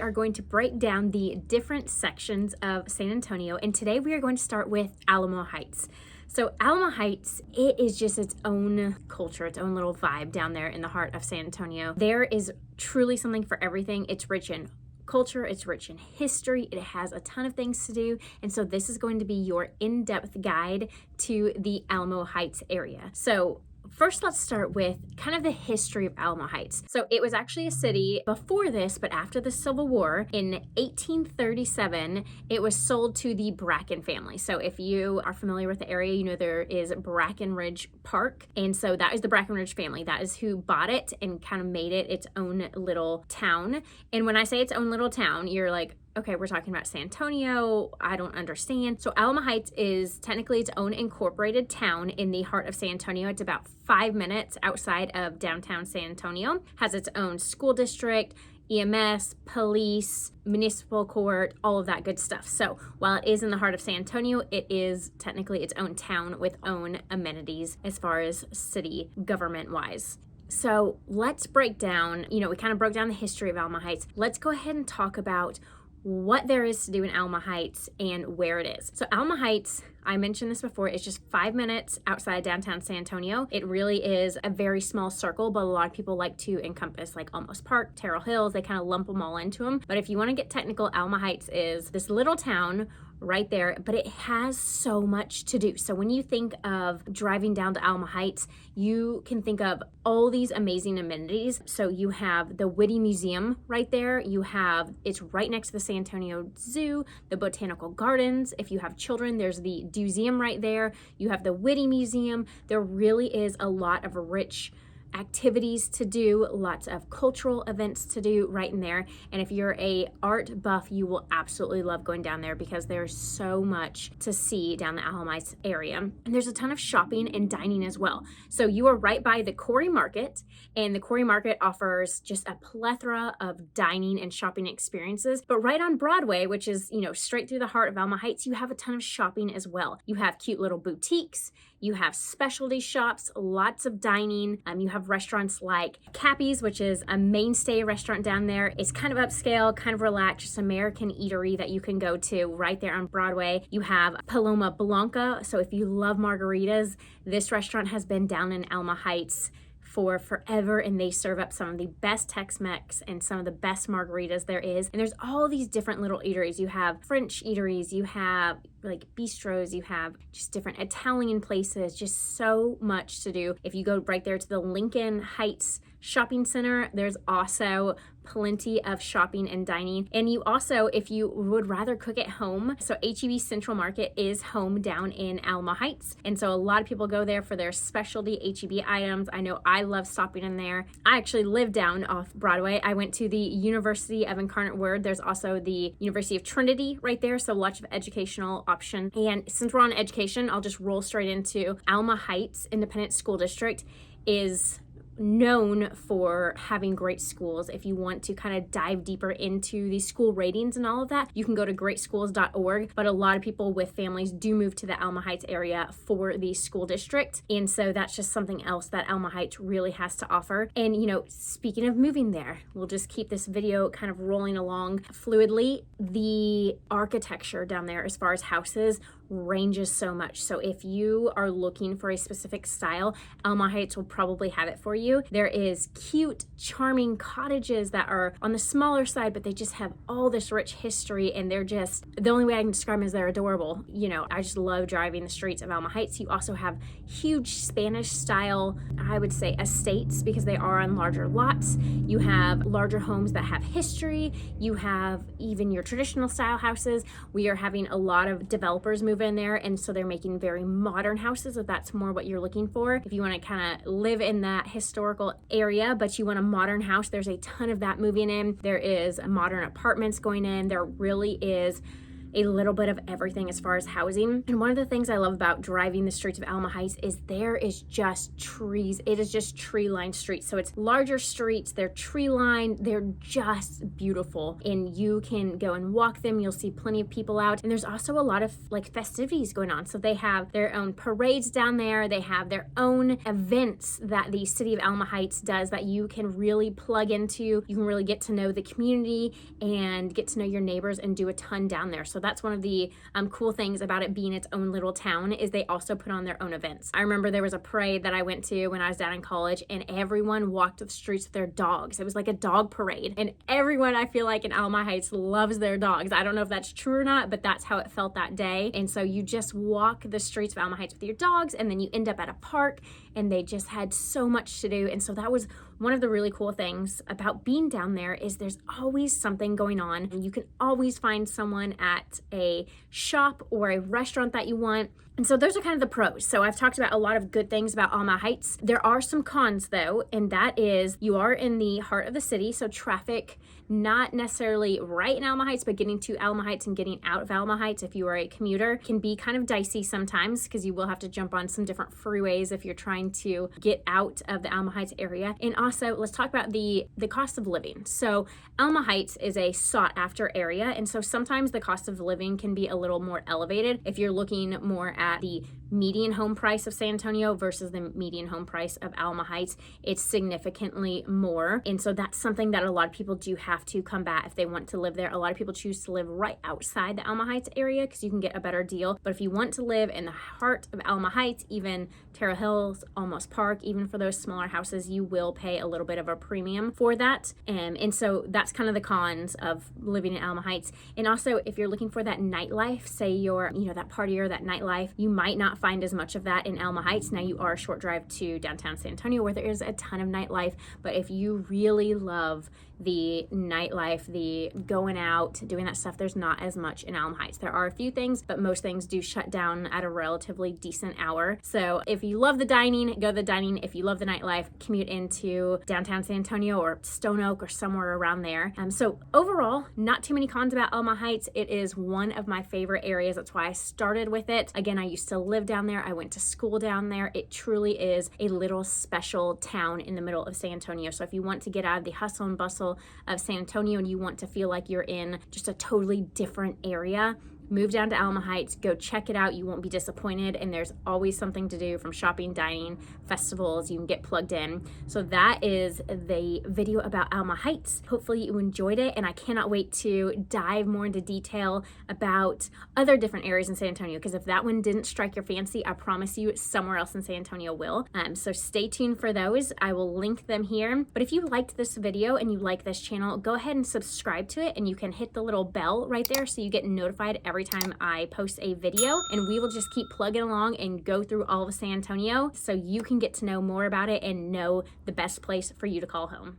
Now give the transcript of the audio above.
are going to break down the different sections of San Antonio, and today we are going to start with Alamo Heights. So Alamo Heights, it is just its own culture, its own little vibe down there in the heart of San Antonio. There is truly something for everything. It's rich in culture, it's rich in history, it has a ton of things to do, and so this is going to be your in-depth guide to the Alamo Heights area. So first, let's start with kind of the history of Alamo Heights. So it was actually a city before this, but after the Civil War in 1837, it was sold to the Bracken family. So if you are familiar with the area, you know there is Brackenridge Park. And so that is the Brackenridge family. That is who bought it and kind of made it its own little town. And when I say its own little town, you're like, okay, we're talking about San Antonio. I don't understand. So Alamo Heights is technically its own incorporated town in the heart of San Antonio. It's about 5 minutes outside of downtown San Antonio. Has its own school district, EMS, police, municipal court, all of that good stuff. So while it is in the heart of San Antonio, it is technically its own town with own amenities as far as city government wise. So let's break down, we kind of broke down the history of Alamo Heights. Let's go ahead and talk about what there is to do in Alamo Heights and where it is. So Alamo Heights, I mentioned this before, it's just 5 minutes outside downtown San Antonio. It really is a very small circle, but a lot of people like to encompass like Almost Park, Terrell Hills, they kind of lump them all into them. But if you want to get technical, Alamo Heights is this little town right there, but it has so much to do. So when you think of driving down to Alamo Heights, you can think of all these amazing amenities. So you have the Whitty Museum right there. It's right next to the San Antonio Zoo, the Botanical Gardens. If you have children, there's the Museum right there. You have the Whitty Museum. There really is a lot of rich activities to do, lots of cultural events to do right in there. And if you're a art buff, you will absolutely love going down there because there's so much to see down the Alamo Heights area. And there's a ton of shopping and dining as well. So you are right by the Quarry Market, and the Quarry Market offers just a plethora of dining and shopping experiences. But right on Broadway, which is, straight through the heart of Alamo Heights, you have a ton of shopping as well. You have cute little boutiques, you have specialty shops, lots of dining. You have restaurants like Cappy's, which is a mainstay restaurant down there. It's kind of upscale, kind of relaxed, just American eatery that you can go to right there on Broadway. You have Paloma Blanca. So if you love margaritas, this restaurant has been down in Alamo Heights for forever, and they serve up some of the best Tex-Mex and some of the best margaritas there is. And there's all these different little eateries. You have French eateries, you have like bistros, you have just different Italian places, just so much to do. If you go right there to the Lincoln Heights Shopping Center, there's also plenty of shopping and dining. And you also, if you would rather cook at home, so H-E-B Central Market is home down in Alamo Heights. And so a lot of people go there for their specialty H-E-B items. I know I love stopping in there. I actually live down off Broadway. I went to the University of Incarnate Word. There's also the University of Trinity right there. So lots of educational option. And since we're on education, I'll just roll straight into Alamo Heights Independent School District is known for having great schools. If you want to kind of dive deeper into the school ratings and all of that, you can go to greatschools.org. But a lot of people with families do move to the Alamo Heights area for the school district. And so that's just something else that Alamo Heights really has to offer. And, speaking of moving there, we'll just keep this video kind of rolling along fluidly. The architecture down there as far as houses ranges so much. So if you are looking for a specific style, Alamo Heights will probably have it for you. There is cute, charming cottages that are on the smaller side, but they just have all this rich history, and they're just, the only way I can describe them is they're adorable. I just love driving the streets of Alamo Heights. You also have huge Spanish style, I would say, estates because they are on larger lots. You have larger homes that have history. You have even your traditional style houses. We are having a lot of developers move in there, and so they're making very modern houses if that's more what you're looking for. If you want to kind of live in that historical area but you want a modern house, there's a ton of that moving in. There is modern apartments going in. There really is a little bit of everything as far as housing. And one of the things I love about driving the streets of Alamo Heights is there is just trees. It is just tree-lined streets. So it's larger streets, they're tree-lined, they're just beautiful. And you can go and walk them. You'll see plenty of people out. And there's also a lot of like festivities going on. So they have their own parades down there. They have their own events that the city of Alamo Heights does that you can really plug into. You can really get to know the community and get to know your neighbors and do a ton down there. So that's one of the cool things about it being its own little town is they also put on their own events. I remember there was a parade that I went to when I was down in college, and everyone walked the streets with their dogs. It was like a dog parade, and everyone I feel like in Alamo Heights loves their dogs. I don't know if that's true or not, but that's how it felt that day. And so you just walk the streets of Alamo Heights with your dogs, and then you end up at a park, and they just had so much to do. And so that was one of the really cool things about being down there is there's always something going on, and you can always find someone at a shop or a restaurant that you want. And so those are kind of the pros. So I've talked about a lot of good things about Alamo Heights. There are some cons though, and that is you are in the heart of the city, so traffic, not necessarily right in Alamo Heights, but getting to Alamo Heights and getting out of Alamo Heights if you are a commuter can be kind of dicey sometimes because you will have to jump on some different freeways if you're trying to get out of the Alamo Heights area. And also, let's talk about the cost of living. So Alamo Heights is a sought after area, and so sometimes the cost of living can be a little more elevated if you're looking more at the median home price of San Antonio versus the median home price of Alamo Heights. It's significantly more. And so that's something that a lot of people do have to combat if they want to live there. A lot of people choose to live right outside the Alamo Heights area because you can get a better deal. But if you want to live in the heart of Alamo Heights, even Terra Hills, Almost Park, even for those smaller houses, you will pay a little bit of a premium for that. And so that's kind of the cons of living in Alamo Heights. And also, if you're looking for that nightlife, say you're, that partier, that nightlife, you might not find as much of that in Alamo Heights. Now you are a short drive to downtown San Antonio where there is a ton of nightlife, but if you really love the nightlife, the going out, doing that stuff, there's not as much in Alamo Heights. There are a few things, but most things do shut down at a relatively decent hour. So if you love the dining, go to the dining. If you love the nightlife, commute into downtown San Antonio or Stone Oak or somewhere around there. So overall, not too many cons about Alamo Heights. It is one of my favorite areas. That's why I started with it. Again, I used to live down there. I went to school down there. It truly is a little special town in the middle of San Antonio. So if you want to get out of the hustle and bustle of San Antonio and you want to feel like you're in just a totally different area, move down to Alamo Heights, go check it out. You won't be disappointed, and there's always something to do from shopping, dining, festivals. You can get plugged in. So that is the video about Alamo Heights. Hopefully you enjoyed it, and I cannot wait to dive more into detail about other different areas in San Antonio, because if that one didn't strike your fancy, I promise you somewhere else in San Antonio will. So stay tuned for those. I will link them here. But if you liked this video and you like this channel, go ahead and subscribe to it, and you can hit the little bell right there so you get notified every time I post a video, and we will just keep plugging along and go through all of San Antonio so you can get to know more about it and know the best place for you to call home.